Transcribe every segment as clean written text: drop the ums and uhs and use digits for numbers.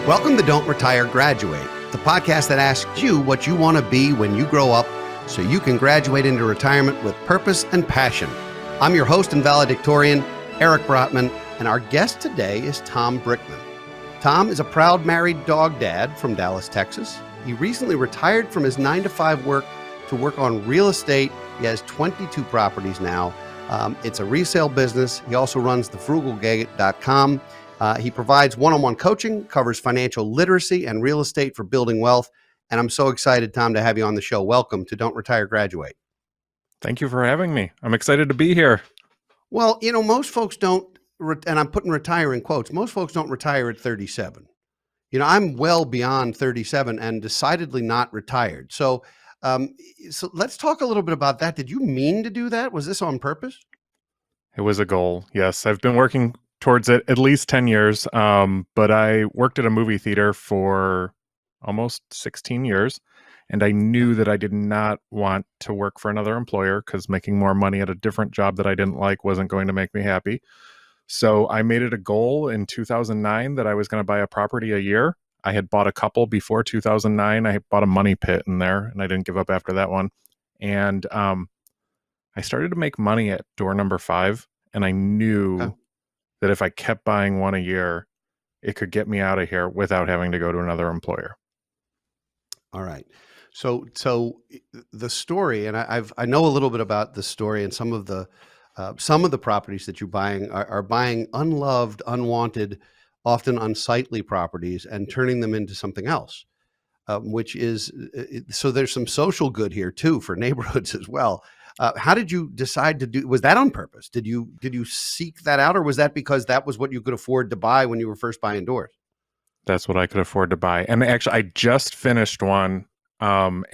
Welcome to Don't Retire, Graduate, the podcast that asks you what you want to be when you grow up so you can graduate into retirement with purpose and passion. I'm your host and valedictorian, Eric Brotman, and our guest today is Tom Brickman. Tom is a proud married dog dad from Dallas, Texas. He recently retired from his 9-to-5 work to work on real estate. He has 22 properties now. It's a resale business. He also runs the frugalgay.com. He provides one-on-one coaching, covers financial literacy and real estate for building wealth. And I'm so excited, Tom, to have you on the show. Welcome to Don't Retire, Graduate. Thank you for having me. I'm excited to be here. Well, you know, most folks don't, and I'm putting retire in quotes, most folks don't retire at 37. You know, I'm well beyond 37 and decidedly not retired. So let's talk a little bit about that. Did you mean to do that? Was this on purpose? It was a goal. Yes. I've been working towards it at least 10 years. But I worked at a movie theater for almost 16 years. And I knew that I did not want to work for another employer because making more money at a different job that I didn't like wasn't going to make me happy. So I made it a goal in 2009 that I was going to buy a property a year. I had bought a couple before 2009. I bought a money pit in there and I didn't give up after that one. And I started to make money at door number 5. And I knew that if I kept buying one a year, it could get me out of here without having to go to another employer. All right. So the story, and I know a little bit about the story, and some of the properties that you're buying are buying unloved, unwanted, often unsightly properties and turning them into something else, which is so there's some social good here too for neighborhoods as well. How did you decide to do? Was that on purpose? Did you seek that out, or was that because that was what you could afford to buy when you were first buying doors? That's what I could afford to buy, and actually, I just finished one. And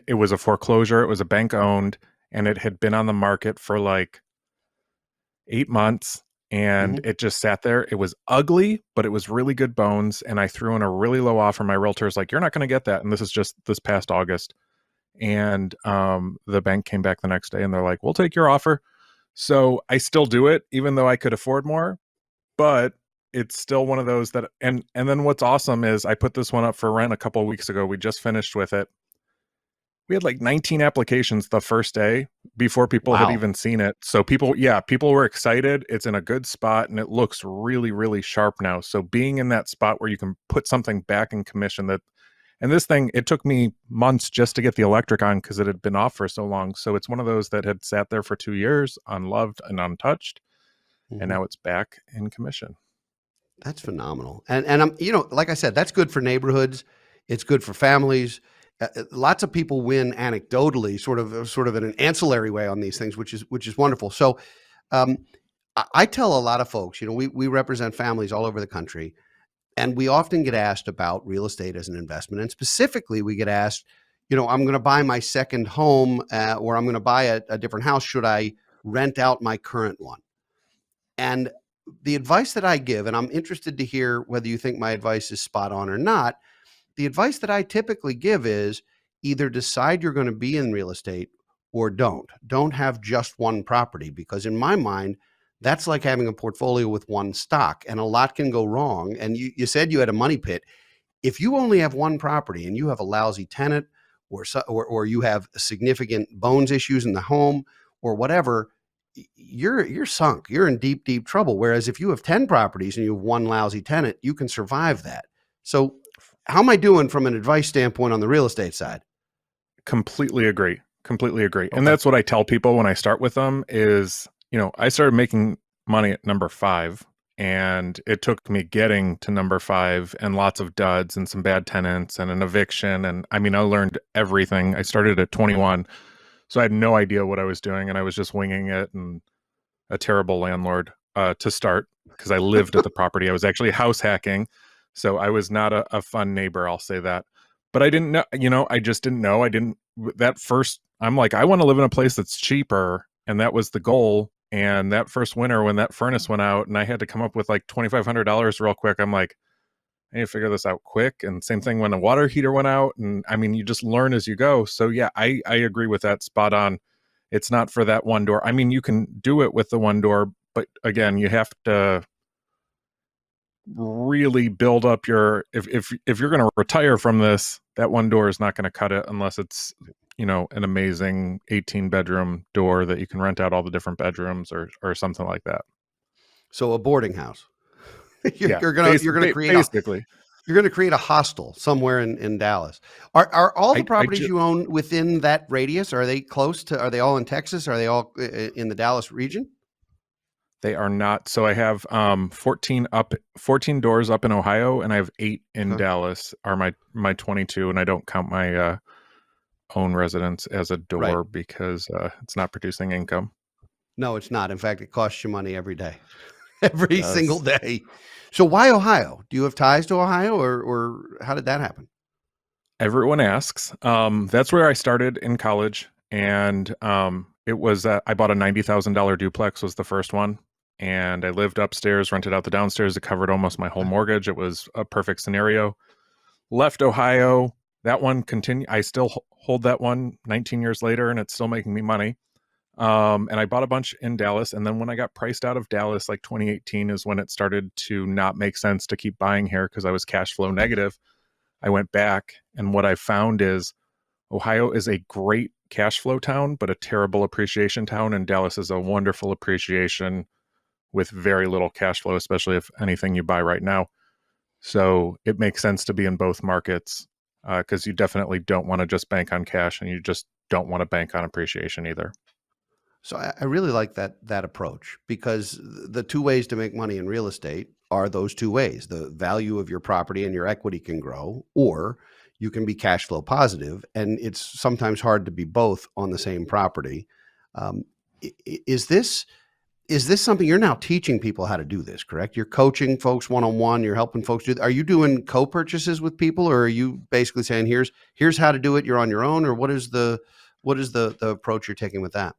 it was a foreclosure. It was a bank owned, and it had been on the market for like 8 months, and it just sat there. It was ugly, but it was really good bones. And I threw in a really low offer. My realtor's like, "You're not going to get that." And this is just this past August. And the bank came back the next day and they're like, "We'll take your offer." So I still do it, even though I could afford more, but it's still one of those that, and then what's awesome is I put this one up for rent a couple of weeks ago. We just finished with it. We had like 19 applications the first day before people had even seen it. So people were excited. It's in a good spot and it looks really, really sharp now. So being in that spot where you can put something back in commission and this thing, it took me months just to get the electric on because it had been off for so long. So it's one of those that had sat there for 2 years, unloved and untouched. And now it's back in commission. That's phenomenal. And I'm, you know, like I said, that's good for neighborhoods. It's good for families. Lots of people win anecdotally, sort of in an ancillary way on these things, which is wonderful. So I tell a lot of folks, you know, we represent families all over the country, and we often get asked about real estate as an investment. And specifically, we get asked, you know, I'm going to buy my second home or I'm going to buy a different house. Should I rent out my current one? And the advice that I give, and I'm interested to hear whether you think my advice is spot on or not, the advice that I typically give is either decide you're going to be in real estate or don't. Don't have just one property, because in my mind, that's like having a portfolio with one stock, and a lot can go wrong. And you said you had a money pit. If you only have one property and you have a lousy tenant or you have significant bones issues in the home or whatever, you're sunk. You're in deep, deep trouble. Whereas if you have 10 properties and you have one lousy tenant, you can survive that. So how am I doing from an advice standpoint on the real estate side? Completely agree. Okay. And that's what I tell people when I start with them is, you know, I started making money at number 5, and it took me getting to number 5 and lots of duds and some bad tenants and an eviction. And I mean, I learned everything. I started at 21. So I had no idea what I was doing, and I was just winging it, and a terrible landlord to start because I lived at the property. I was actually house hacking. So I was not a fun neighbor, I'll say that. But I didn't know, you know, I just didn't know. I'm like, I want to live in a place that's cheaper. And that was the goal. And that first winter when that furnace went out and I had to come up with like $2,500 real quick, I'm like, I need to figure this out quick. And same thing when a water heater went out. And I mean, you just learn as you go. So yeah, I agree with that, spot on. It's not for that one door. I mean, you can do it with the one door, but again, you have to really build up your if you're going to retire from this, that one door is not going to cut it unless it's, an amazing 18 bedroom door that you can rent out all the different bedrooms or something like that. So a boarding house. you're, Yeah, you're gonna you're gonna create a basically. you're gonna create a hostel somewhere in Dallas. Are all the properties you own within that radius? Are they close to? Are they all in Texas? Are they all in the Dallas region? They are not. So I have 14 doors up in Ohio, and I have 8 in Dallas are my 22, and I don't count my own residence as a door because it's not producing income. No, it's not. In fact, it costs you money every day, every single day. So why Ohio? Do you have ties to Ohio, or how did that happen? Everyone asks. That's where I started in college, and it was I bought a $90,000 duplex was the first one, and I lived upstairs, rented out the downstairs. It covered almost my whole mortgage. It was a perfect scenario. Left Ohio. That one continued. I still hold that one 19 years later, and it's still making me money. And I bought a bunch in Dallas. And then when I got priced out of Dallas, like 2018 is when it started to not make sense to keep buying here because I was cash flow negative. I went back, and what I found is Ohio is a great cash flow town, but a terrible appreciation town. And Dallas is a wonderful appreciation with very little cash flow, especially if anything you buy right now. So it makes sense to be in both markets because you definitely don't want to just bank on cash, and you just don't want to bank on appreciation either. So I really like that approach, because the two ways to make money in real estate are those two ways. The value of your property and your equity can grow, or you can be cash flow positive, and it's sometimes hard to be both on the same property. Um, is this something you're now teaching people how to do this, correct? You're coaching folks one-on-one, you're helping folks do. Are you doing co-purchases with people, or are you basically saying, here's how to do it, you're on your own, or what is the approach you're taking with that?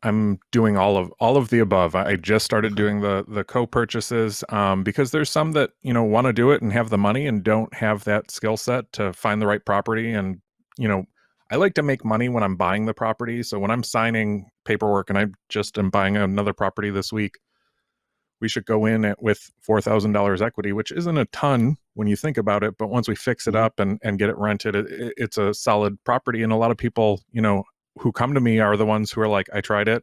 I'm doing all of the above. I just started doing the co-purchases because there's some that, want to do it and have the money and don't have that skill set to find the right property. And, I like to make money when I'm buying the property. So when I'm signing paperwork, and I just am buying another property this week, we should go in with $4,000 equity, which isn't a ton when you think about it. But once we fix it up and get it rented, it's a solid property. And a lot of people, who come to me are the ones who are like, I tried it.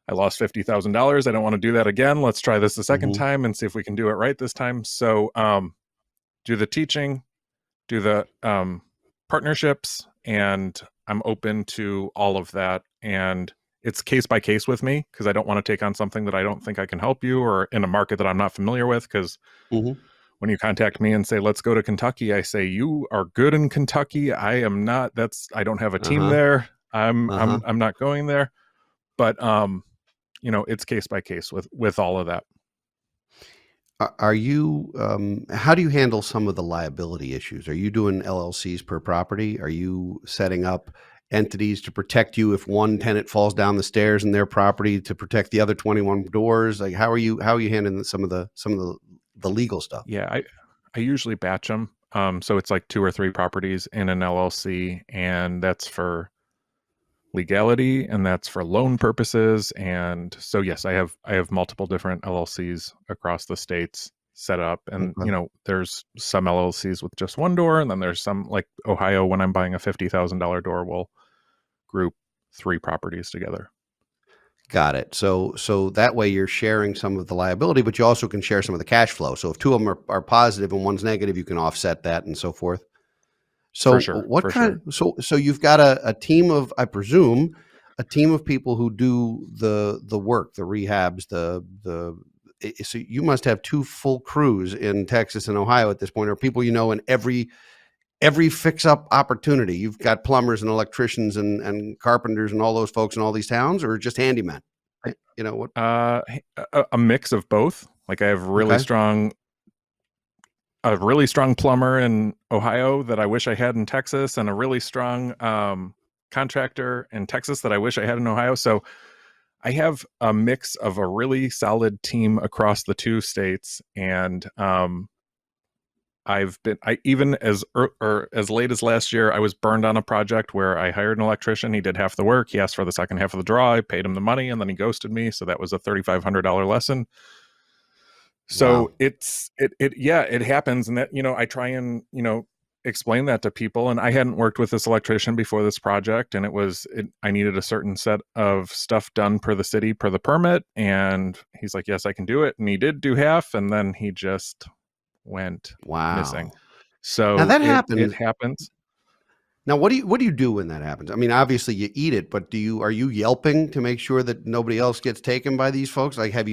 I lost $50,000. I don't want to do that again. Let's try this a second time and see if we can do it right this time. So do the teaching, do the partnerships, and I'm open to all of that. And it's case by case with me because I don't want to take on something that I don't think I can help you, or in a market that I'm not familiar with. Because when you contact me and say, let's go to Kentucky, I say, you are good in Kentucky. I am not. I don't have a team there. I'm not going there. But it's case by case with all of that. Are you, how do you handle some of the liability issues? Are you doing LLCs per property? Are you setting up entities to protect you if one tenant falls down the stairs in their property, to protect the other 21 doors? Like, how are you handling some of the legal stuff? Yeah, I usually batch them. So it's like 2 or 3 properties in an LLC, and that's for legality, and that's for loan purposes. And so, yes, I have multiple different LLCs across the states set up. And, there's some LLCs with just one door. And then there's some, like Ohio, when I'm buying a $50,000 door, we'll group 3 properties together. Got it. So that way you're sharing some of the liability, but you also can share some of the cash flow. So if 2 of them are positive and one's negative, you can offset that and so forth. So for sure. So you've got a team of, I presume, a team of people who do the work, the rehabs, so you must have 2 full crews in Texas and Ohio at this point, or people in every fix-up opportunity. You've got plumbers and electricians and carpenters and all those folks in all these towns, or just handymen? What? A mix of both. Like, I have a really strong plumber in Ohio that I wish I had in Texas, and a really strong contractor in Texas that I wish I had in Ohio. So I have a mix of a really solid team across the 2 states. And even as late as last year, I was burned on a project where I hired an electrician. He did half the work. He asked for the second half of the draw. I paid him the money, and then he ghosted me. So that was a $3,500 lesson. So Wow. it happens. And that, I try and, explain that to people. And I hadn't worked with this electrician before this project. And I needed a certain set of stuff done per the city, per the permit. And he's like, yes, I can do it. And he did do half. And then he just went missing. Wow. Now So that it happens. happens. Now, what do you do when that happens? I mean, obviously you eat it, but are you yelping to make sure that nobody else gets taken by these folks? Like, are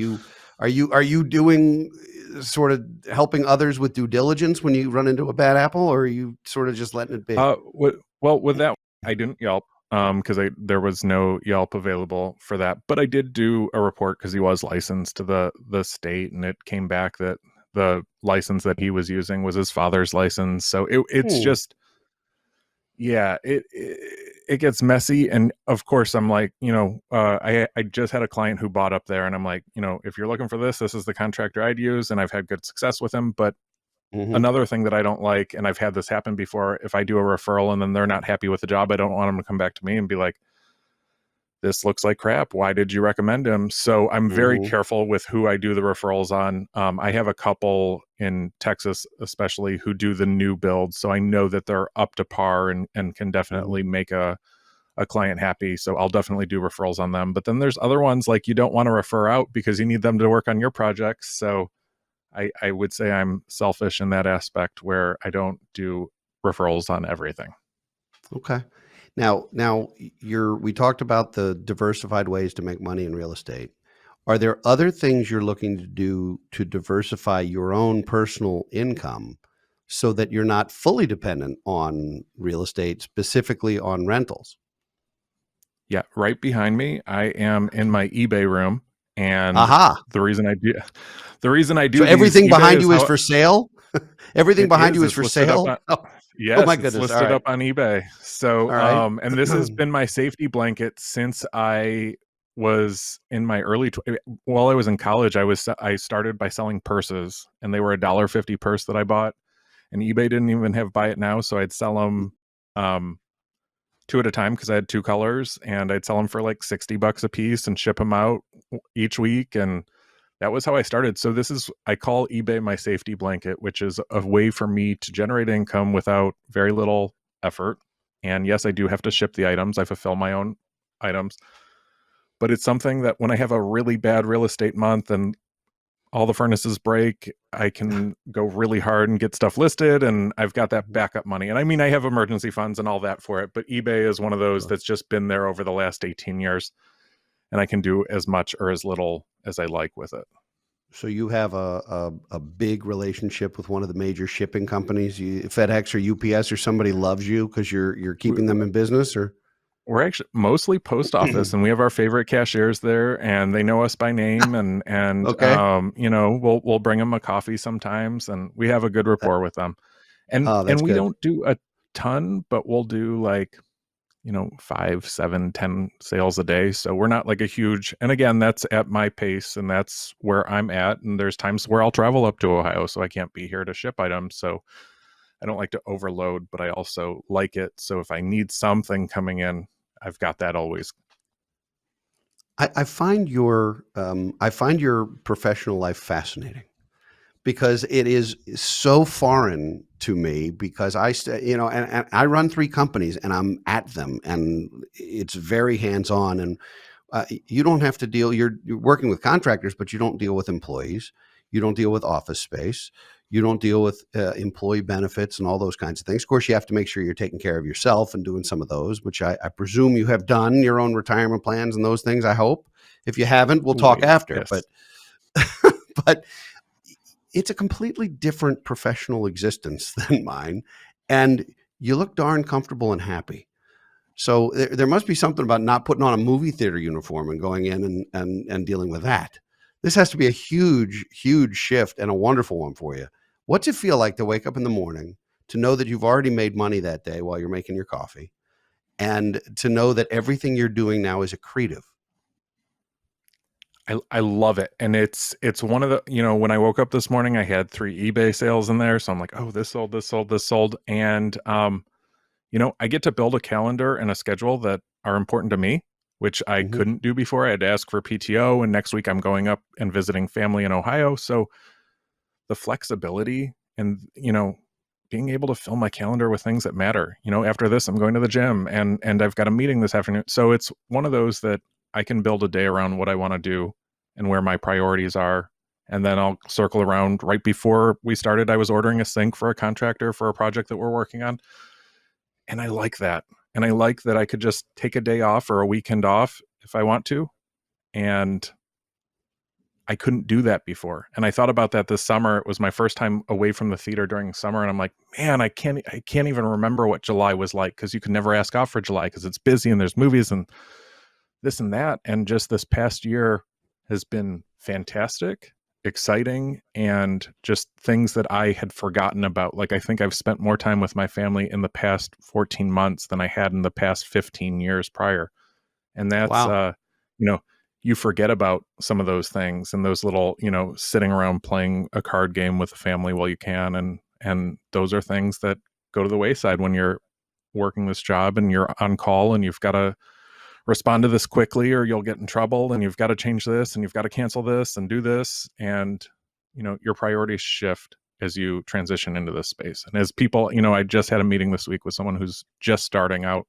you doing sort of helping others with due diligence when you run into a bad apple, or are you sort of just letting it be? With that, I didn't Yelp because there was no Yelp available for that. But I did do a report because he was licensed to the state, and it came back that the license that he was using was his father's license. So it's Hmm. just, yeah, it gets messy. And of course, I'm like, I just had a client who bought up there, and I'm like, if you're looking for this is the contractor I'd use, and I've had good success with him. But Hmm. another thing that I don't like, and I've had this happen before, if I do a referral and then they're not happy with the job, I don't want them to come back to me and be like, this looks like crap. Why did you recommend him? So I'm very Hmm. careful with who I do the referrals on. I have a couple in Texas, especially, who do the new builds. So I know that they're up to par and can Hmm. definitely make a client happy. So I'll definitely do referrals on them. But then there's other ones like you don't want to refer out because you need them to work on your projects. So I would say I'm selfish in that aspect where I don't do referrals on everything. Okay. Now we talked about the diversified ways to make money in real estate. Are there other things you're looking to do to diversify your own personal income so that you're not fully dependent on real estate, specifically on rentals? Yeah, right behind me, I am in my eBay room, and Aha. the reason I do the reason I So do these everything eBay behind is you is how for sale? Everything it behind is. you is It's for listed up sale? on Oh my yes, it's goodness. All listed right. up on eBay. So, All right. and this has been my safety blanket since I was in my while I was in college. I started by selling purses, and they were $1.50 purse that I bought, and eBay didn't even have buy it now, so I'd sell them um, two at a time because I had two colors, and I'd sell them for like $60 a piece and ship them out each week, and that was how I started. So I call eBay my safety blanket, which is a way for me to generate income without very little effort. And yes, I do have to ship the items. I fulfill my own items, but it's something that when I have a really bad real estate month and all the furnaces break, I can go really hard and get stuff listed, and I've got that backup money. And I mean, I have emergency funds and all that for it, but eBay is one of those Sure. that's just been there over the last 18 years, and I can do as much or as little as I like with it. So you have a big relationship with one of the major shipping companies, FedEx or UPS, or somebody loves you because you're We- keeping them in business, or We're actually mostly post office, and we have our favorite cashiers there, and they know us by name, and okay. we'll bring them a coffee sometimes, and we have a good That, rapport with them. And that's we good. don't do a ton, but we'll do like 5, 7, 10 sales a day. So we're not like a huge, and again, that's at my pace and that's where I'm at. And there's times where I'll travel up to Ohio, so I can't be here to ship items. So I don't like to overload, but I also like it. So if I need something coming in, I've got that always. I find your professional life fascinating because it is so foreign to me because and I run three companies and I'm at them and it's very hands on and you don't have to deal. You're working with contractors, but you don't deal with employees. You don't deal with office space. You don't deal with employee benefits and all those kinds of things. Of course, you have to make sure you're taking care of yourself and doing some of those, which I presume you have done your own retirement plans and those things. I hope. If you haven't, we'll talk Wait, after. yes. But it's a completely different professional existence than mine, and you look darn comfortable and happy. So there must be something about not putting on a movie theater uniform and going in and dealing with that. This has to be a huge, huge shift and a wonderful one for you. What's it feel like to wake up in the morning to know that you've already made money that day while you're making your coffee and to know that everything you're doing now is accretive? I love it. And it's one of the, when I woke up this morning, I had 3 eBay sales in there. So I'm like, oh, this sold, this sold, this sold. And I get to build a calendar and a schedule that are important to me, which I Mhm. couldn't do before. I had to ask for PTO, and next week I'm going up and visiting family in Ohio. So the flexibility and, being able to fill my calendar with things that matter. After this, I'm going to the gym and I've got a meeting this afternoon. So it's one of those that I can build a day around what I want to do and where my priorities are. And then I'll circle around. Right before we started, I was ordering a sink for a contractor for a project that we're working on. And I like that. And I like that I could just take a day off or a weekend off if I want to. And I couldn't do that before. And I thought about that this summer. It was my first time away from the theater during summer. And I'm like, man, I can't even remember what July was like, because you could never ask off for July because it's busy and there's movies and this and that. And just this past year has been fantastic, exciting, and just things that I had forgotten about. Like, I think I've spent more time with my family in the past 14 months than I had in the past 15 years prior. And that's, Wow. you know, you forget about some of those things and those little, sitting around playing a card game with the family while you can. And those are things that go to the wayside when you're working this job and you're on call and you've got to respond to this quickly or you'll get in trouble, and you've got to change this and you've got to cancel this and do this. And, your priorities shift as you transition into this space. And as people, I just had a meeting this week with someone who's just starting out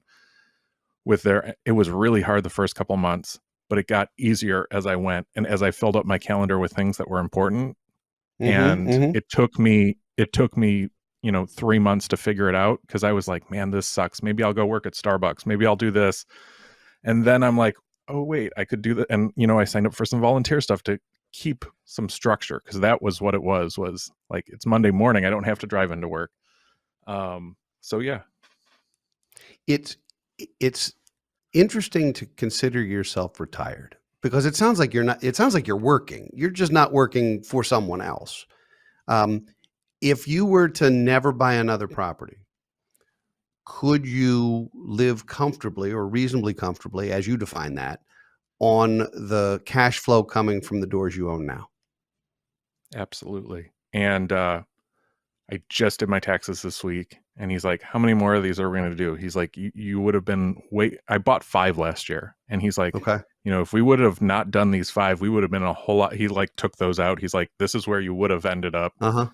with it was really hard the first couple months, but it got easier as I went and as I filled up my calendar with things that were important. Mm-hmm, And mm-hmm. it took me 3 months to figure it out, because I was like, man, this sucks. Maybe I'll go work at Starbucks. Maybe I'll do this. And then I'm like, oh wait, I could do that. And I signed up for some volunteer stuff to keep some structure, because that was what it was like, it's Monday morning, I don't have to drive into work. So yeah. It's interesting to consider yourself retired, because it sounds like you're not. It sounds like you're working. You're just not working for someone else. Um, if you were to never buy another property, could you live comfortably or reasonably comfortably, as you define that, on the cash flow coming from the doors you own now? Absolutely. And I just did my taxes this week, and he's like, how many more of these are we going to do? He's like, you would have been I bought 5 last year. And he's like, Okay. if we would have not done these 5, we would have been a whole lot. He like took those out. He's like, this is where you would have ended up. Uh-huh.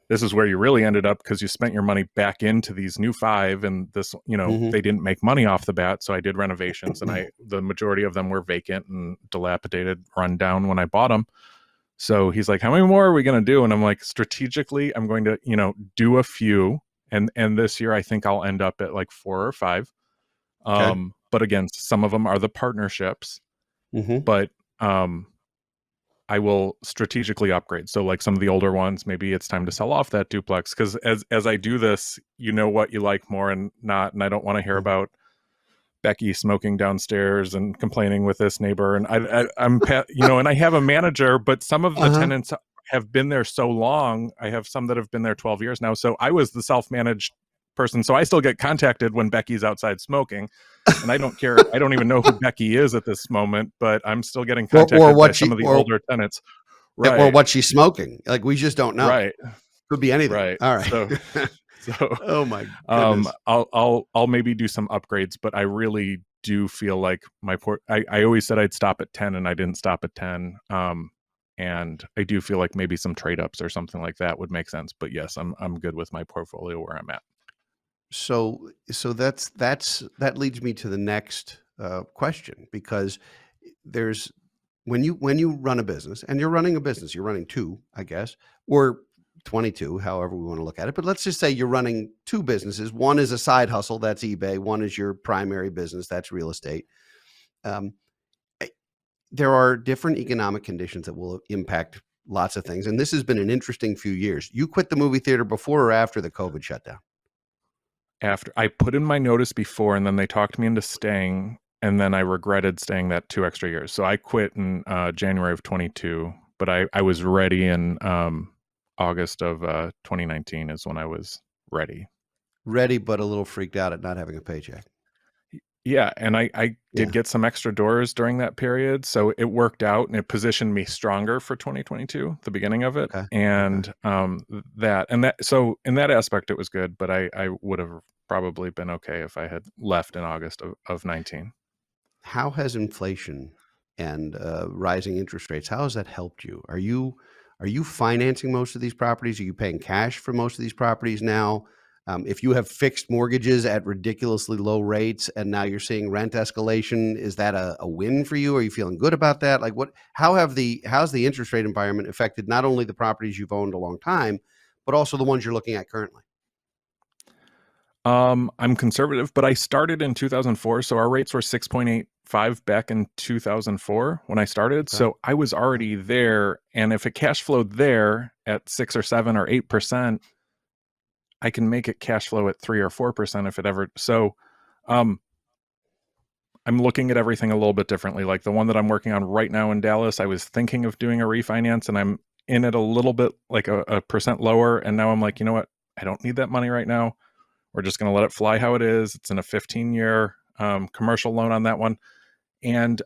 This is where you really ended up, because you spent your money back into these new 5, and this, Mm-hmm. they didn't make money off the bat. So I did renovations, and the majority of them were vacant and dilapidated, run down when I bought them. So he's like, how many more are we going to do? And I'm like, strategically, I'm going to, do a few. And this year, I think I'll end up at like 4 or 5. Okay. But again, some of them are the partnerships, Mm-hmm. but I will strategically upgrade. So like some of the older ones, maybe it's time to sell off that duplex, because as I do this, what you like more and not. And I don't want to hear about Becky smoking downstairs and complaining with this neighbor. And I'm, and I have a manager, but some of the Uh-huh. tenants have been there so long. I have some that have been there 12 years now. So I was the self-managed person. So I still get contacted when Becky's outside smoking, and I don't care. I don't even know who Becky is at this moment, but I'm still getting Or contacted by what some she of the older tenants. or Right. what she's smoking. Like, we just don't know. Right. Could be anything. Right. All right. So Oh my goodness. I'll maybe do some upgrades, but I really do feel like I always said I'd stop at 10, and I didn't stop at 10. And I do feel like maybe some trade ups or something like that would make sense. But yes, I'm good with my portfolio where I'm at. So that leads me to the next question, because there's when you run a business, and you're running a business, you're running two, I guess, or 22, however we want to look at it. But let's just say you're running two businesses. One is a side hustle, that's eBay. One is your primary business, that's real estate. Um, I- there are different economic conditions that will impact lots of things. And this has been an interesting few years. You quit the movie theater before or after the COVID shutdown? After I put in my notice before, and then they talked me into staying, and then I regretted staying that 2 extra years. So I quit in January of 22, but I was ready in August of 2019 is when I was ready. Ready, but a little freaked out at not having a paycheck. Yeah, and I did Yeah. get some extra doors during that period, so it worked out, and it positioned me stronger for 2022, the beginning of it. Okay. Okay. And so in that aspect it was good, but I would have probably been okay if I had left in August of 19. How has inflation and rising interest rates, how has that helped you? Are you financing most of these properties? Are you paying cash for most of these properties now? If you have fixed mortgages at ridiculously low rates and now you're seeing rent escalation, is that a win for you? Are you feeling good about that? Like how's the interest rate environment affected not only the properties you've owned a long time, but also the ones you're looking at currently? I'm conservative, but I started in 2004, so our rates were 6.85 back in 2004 when I started. Okay. So I was Okay. already there, and if it cash flowed there at 6 or 7 or 8%, I can make it cash flow at 3 or 4% if it ever. So, um, I'm looking at everything a little bit differently. Like the one that I'm working on right now in Dallas, I was thinking of doing a refinance, and I'm in it a little bit like a percent lower, and now I'm like, you know what? I don't need that money right now. We're just going to let it fly how it is. It's in a 15-year commercial loan on that one. And,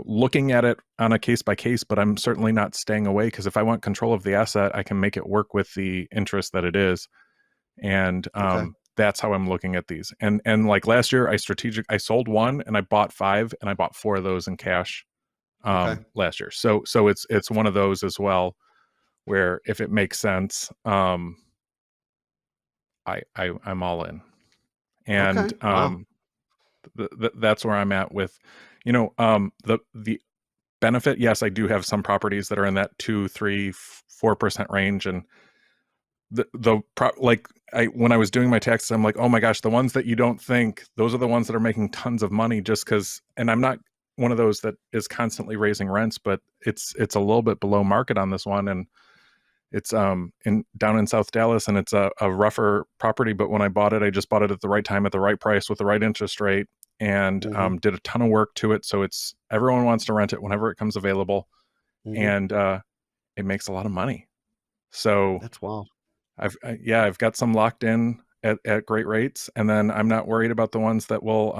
looking at it on a case by case, but I'm certainly not staying away because if I want control of the asset, I can make it work with the interest that it is. And Okay. that's how I'm looking at these. And like last year, I sold one and I bought 5 and I bought 4 of those in cash Okay. last year. So it's one of those as well where if it makes sense, I'm all in. Okay. And Wow. that's where I'm at with, the benefit. Yes, I do have some properties that are in that 2, 3, 4% range, and when I was doing my taxes, I'm like, oh my gosh, the ones that you don't think, those are the ones that are making tons of money just because. And I'm not one of those that is constantly raising rents, but it's a little bit below market on this one, and it's in down in South Dallas, and it's a rougher property. But when I bought it, I just bought it at the right time, at the right price, with the right interest rate, and Hmm. did a ton of work to it. So it's everyone wants to rent it whenever it comes available, Hmm. and it makes a lot of money. So That's wild. I've got some locked in at great rates, and then I'm not worried about the ones that will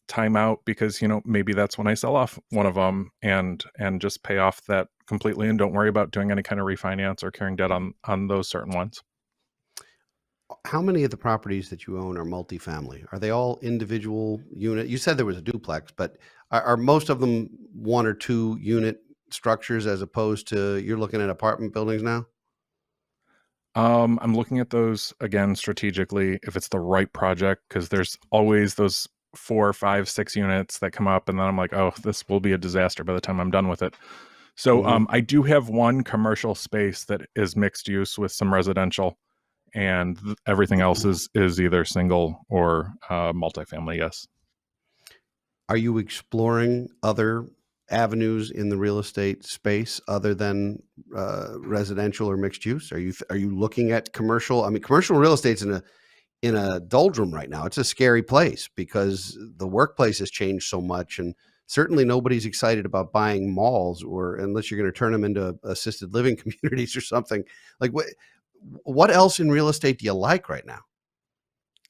time out because maybe that's when I sell off one of them and just pay off that completely and don't worry about doing any kind of refinance or carrying debt on those certain ones. How many of the properties that you own are multifamily? Are they all individual unit? You said there was a duplex, but are most of them one or two unit structures as opposed to you're looking at apartment buildings now? I'm looking at those again strategically if it's the right project because there's always those 4, 5, 6 units that come up, and then I'm like, oh, this will be a disaster by the time I'm done with it. So Hmm. I do have one commercial space that is mixed use with some residential, and everything else is either single or multifamily. Yes. Are you exploring other avenues in the real estate space other than residential or mixed use? Are you looking at commercial? I mean, commercial real estate's in a doldrum right now. It's a scary place because the workplace has changed so much, and certainly nobody's excited about buying malls, or unless you're going to turn them into assisted living communities or something. Like what else in real estate do you like right now,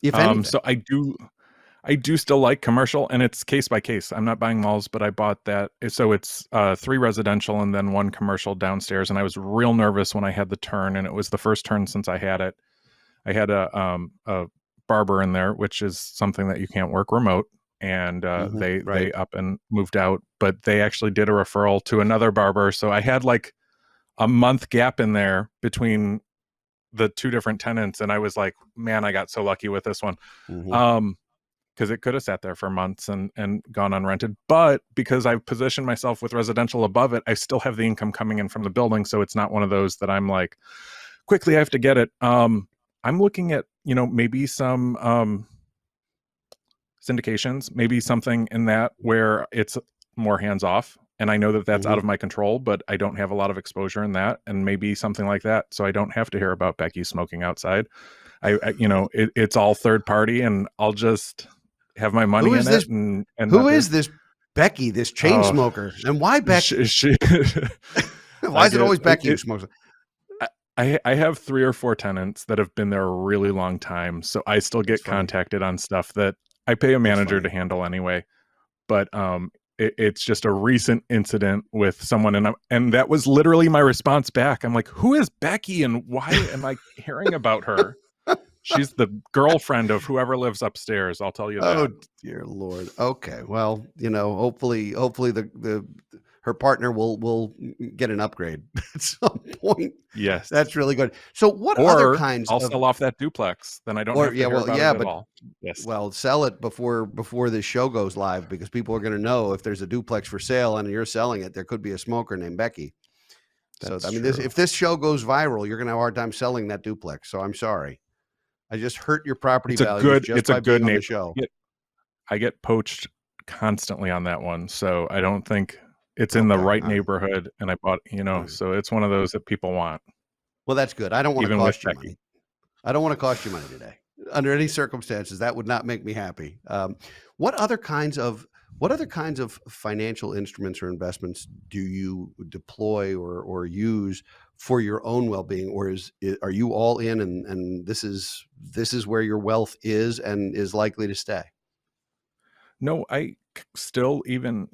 if anything? So I do still like commercial, and it's case by case. I'm not buying malls, but I bought that. So it's 3 residential and then 1 commercial downstairs. And I was real nervous when I had the turn, and it was the first turn since I had it. I had a barber in there, which is something that you can't work remote. And they Right. up and moved out, but they actually did a referral to another barber. So I had like a month gap in there between the 2 different tenants, and I was like, man, I got so lucky with this one. Hmm. Um, because it could have sat there for months and gone unrented. But because I've positioned myself with residential above it, I still have the income coming in from the building. So it's not one of those that I'm like, quickly, I have to get it. I'm looking at, maybe some syndications, maybe something in that where it's more hands off. And I know that that's out Hmm. of my control, but I don't have a lot of exposure in that. And maybe something like that. So I don't have to hear about Becky smoking outside. It's all third party, and I'll just have my Who money is in this? it and Who not do. is this Becky? This chain Oh, smoker, and why Becky? she Why I is it get always Becky who smokes? I have 3 or 4 tenants that have been there a really long time, so I still That's get funny. contacted on stuff that I pay a That's manager funny. to handle anyway. But it's just a recent incident with someone, and that was literally my response back. I'm like, who is Becky, and why am I hearing about her? She's the girlfriend of whoever lives upstairs. I'll tell you Oh that. dear Lord. Okay. Well, hopefully her partner will get an upgrade at some point. Yes. That's really good. So what other Or kinds I'll of, sell off that duplex. Then I don't or have to yeah, hear well, about yeah, it at but all. Yes. well, sell it before this show goes live, because people are going to know if there's a duplex for sale and you're selling it, there could be a smoker named Becky. So That's I mean, true. if this show goes viral, you're going to have a hard time selling that duplex. So I'm sorry, I just hurt your property values just It's a by good being on the neighborhood. show. I get poached constantly on that one. So I don't think it's in the Okay, right all right, neighborhood. And I bought, all right. so it's one of those that people want, Well, that's good. I don't want to even with cost you Becky. money. I don't want to cost you money today. Under any circumstances, that would not make me happy. What other kinds of financial instruments or investments do you deploy or use for your own well-being, or are you all in, and this is where your wealth is and is likely to stay? No, still even,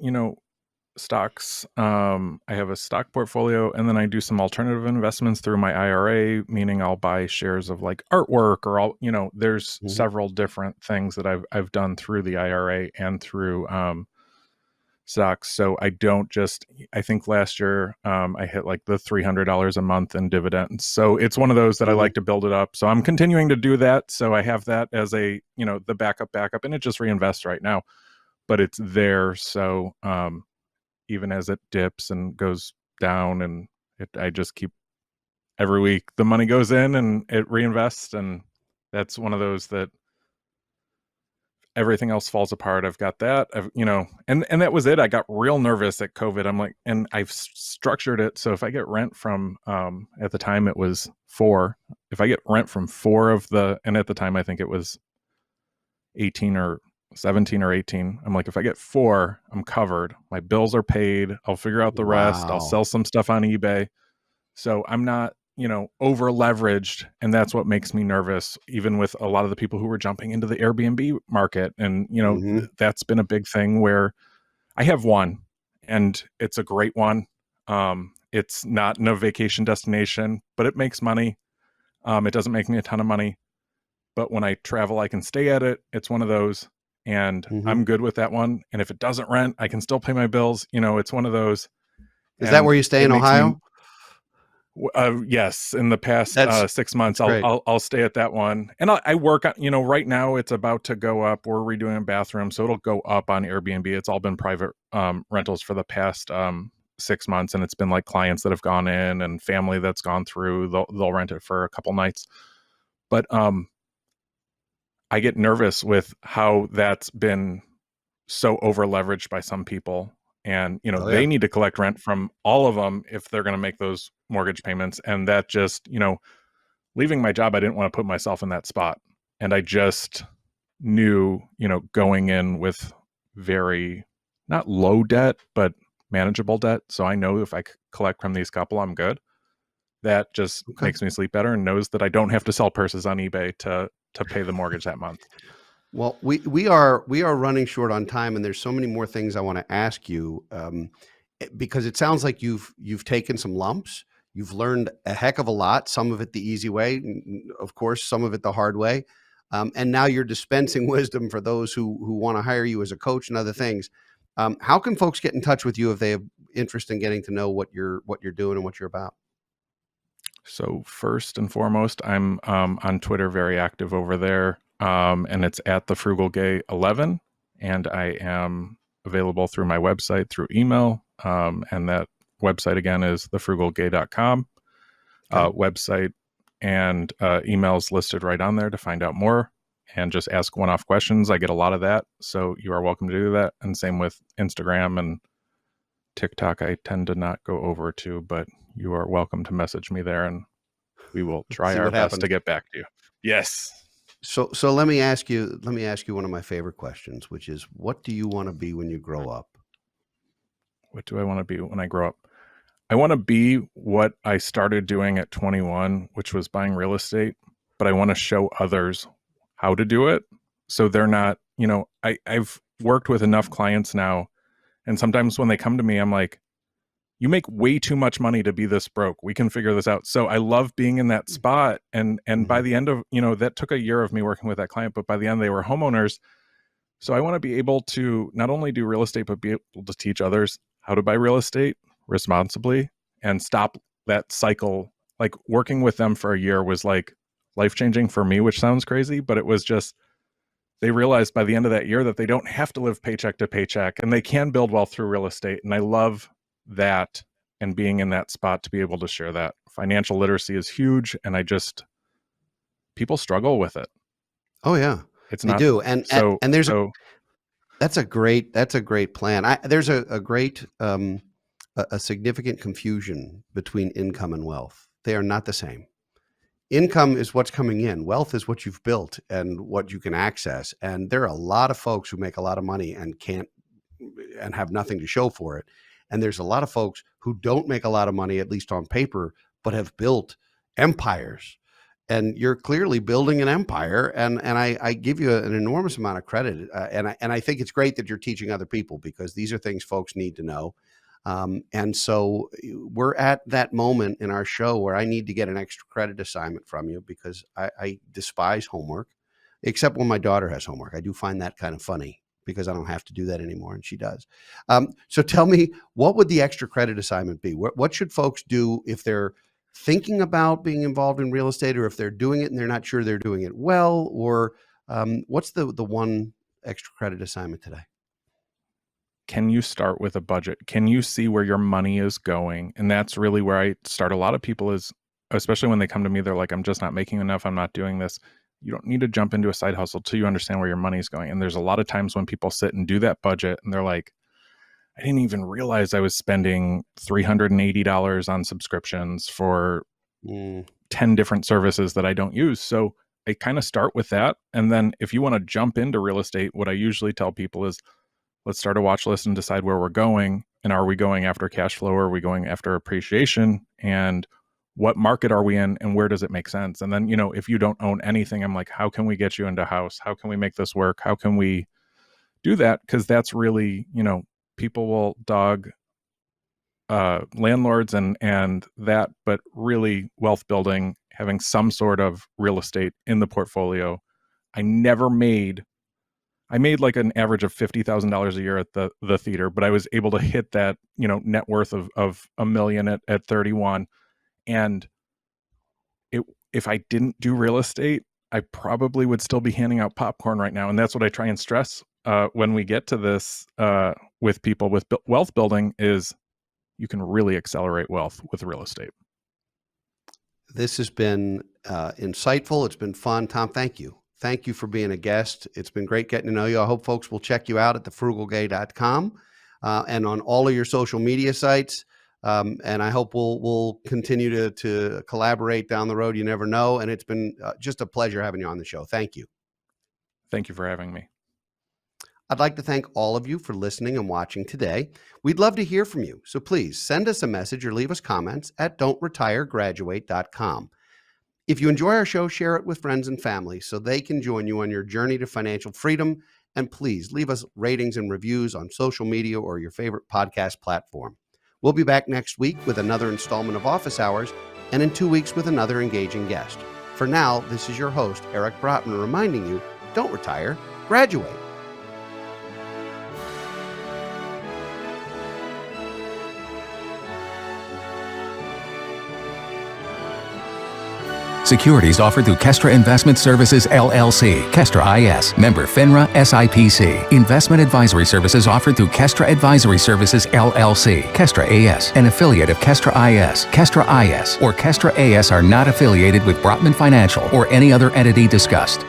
stocks. I have a stock portfolio, and then I do some alternative investments through my IRA, meaning I'll buy shares of like artwork, or there's Mhm. several different things that I've done through the IRA and through stocks. So I think last year I hit like the $300 a month in dividends. So it's one of those that I Mhm. like to build it up. So I'm continuing to do that. So I have that as the backup, and it just reinvests right now, but it's there. So even as it dips and goes down, and I just keep, every week the money goes in and it reinvests, and that's one of those that everything else falls apart. I've got that, and that was it. I got real nervous at COVID. I'm like, and I've structured it so if I get rent from, at the time it was 4, if I get rent from 4 of the, and at the time I think it was 18 or 17 or 18, I'm like, if I get 4, I'm covered. My bills are paid. I'll figure out the rest. I'll Wow. sell some stuff on eBay. So I'm not, over leveraged. And that's what makes me nervous, even with a lot of the people who were jumping into the Airbnb market. And, Mhm. that's been a big thing where I have one, and it's a great one. It's not in a vacation destination, but it makes money. It doesn't make me a ton of money, but when I travel, I can stay at it. It's one of those, and I'm Mhm. good with that one. And if it doesn't rent, I can still pay my bills. It's one of those, Is that and where you stay it in makes me. Ohio? Yes, in the past That's 6 months, that's I'll, great. I'll I'll stay at that one, and I work on. Right now it's about to go up. We're redoing a bathroom, so it'll go up on Airbnb. It's all been private rentals for the past 6 months, and it's been like clients that have gone in and family that's gone through. They'll rent it for a couple nights, but I get nervous with how that's been so over leveraged by some people, and Oh yeah. they need to collect rent from all of them if they're going to make those mortgage payments, and that just leaving my job, I didn't want to put myself in that spot, and I just knew going in with very, not low debt, but manageable debt, so I know if I collect from these couple, I'm good. That just Okay. makes me sleep better, and knows that I don't have to sell purses on eBay to pay the mortgage that month. Well, we are running short on time, and there's so many more things I want to ask you, because it sounds like you've taken some lumps. You've learned a heck of a lot. Some of it the easy way, of course, some of it the hard way, and now you're dispensing wisdom for those who want to hire you as a coach and other things. How can folks get in touch with you if they have interest in getting to know what you're doing and what you're about? So first and foremost, I'm on Twitter, very active over there, and it's at the Frugal Gay 11, and I am available through my website, through email, and that website again is thefrugalgay.com. Okay. Website and emails listed right on there to find out more, and just ask one-off questions. I get a lot of that, so you are welcome to do that. And same with Instagram and TikTok. I tend to not go over to, but you are welcome to message me there, and we will try See our what best to happens. get back to you. Yes. So let me ask you one of my favorite questions, which is, what do you want to be when you grow up? What do I want to be when I grow up? I want to be what I started doing at 21, which was buying real estate, but I want to show others how to do it. So they're not, I've worked with enough clients now. And sometimes when they come to me, I'm like, you make way too much money to be this broke. We can figure this out. So I love being in that spot. And by Mhm. the end of, that took a year of me working with that client, but by the end they were homeowners. So I want to be able to not only do real estate, but be able to teach others how to buy real estate responsibly and stop that cycle. Like working with them for a year was like life-changing for me, which sounds crazy, but it was just, they realized by the end of that year that they don't have to live paycheck to paycheck and they can build wealth through real estate. And I love that, and being in that spot to be able to share that. Financial literacy is huge, and people struggle with it. Oh yeah, It's they not do, and so. and there's So that's a great plan. There's a great a significant confusion between income and wealth. They are not the same. Income is what's coming in. Wealth is what you've built and what you can access. And there are a lot of folks who make a lot of money and can't and have nothing to show for it. And there's a lot of folks who don't make a lot of money, at least on paper, but have built empires. And you're clearly building an empire, and I give you an enormous amount of credit, and I think it's great that you're teaching other people, because these are things folks need to know. And so we're at that moment in our show where I need to get an extra credit assignment from you, because I despise homework, except when my daughter has homework. I do find that kind of funny, because I don't have to do that anymore, and she does. So tell me, what would the extra credit assignment be? What should folks do if they're thinking about being involved in real estate, or if they're doing it and they're not sure they're doing it well, or what's the one extra credit assignment today? can you start with a budget? Can you see where your money is going? And that's really where I start. A lot of people is, especially when they come to me, they're like, I'm just not making enough. I'm not doing this. You don't need to jump into a side hustle till you understand where your money is going. And there's a lot of times when people sit and do that budget and they're like, I didn't even realize I was spending $380 on subscriptions for 10 different services that I don't use. So I kind of start with that. And then if you want to jump into real estate, what I usually tell people is, let's start a watch list and decide where we're going. And are we going after cash flow, or are we going after appreciation? And what market are we in, and where does it make sense? And then, you know, if you don't own anything, I'm like, how can we get you into a house? How can we make this work? How can we do that? Because that's really, you know, people will dog landlords and that, but really wealth building, having some sort of real estate in the portfolio. I made like an average of $50,000 a year at the theater, but I was able to hit that, you know, net worth of $1 million at 31. And if I didn't do real estate, I probably would still be handing out popcorn right now. And that's what I try and stress when we get to this with people with wealth building is you can really accelerate wealth with real estate. This has been insightful. It's been fun. Tom, thank you. Thank you for being a guest. It's been great getting to know you. I hope folks will check you out at thefrugalgay.com and on all of your social media sites. And I hope we'll continue to collaborate down the road. You never know. And it's been just a pleasure having you on the show. Thank you. Thank you for having me. I'd like to thank all of you for listening and watching today. We'd love to hear from you. So please send us a message or leave us comments at don'tretiregraduate.com. If you enjoy our show, share it with friends and family so they can join you on your journey to financial freedom. And please leave us ratings and reviews on social media or your favorite podcast platform. We'll be back next week with another installment of Office Hours, and in 2 weeks with another engaging guest. For now, this is your host, Eric Brotman, reminding you, don't retire, graduate. Securities offered through Kestra Investment Services, LLC, Kestra IS, member FINRA SIPC. Investment advisory services offered through Kestra Advisory Services, LLC, Kestra AS, an affiliate of Kestra IS. Kestra IS or Kestra AS are not affiliated with Brotman Financial or any other entity discussed.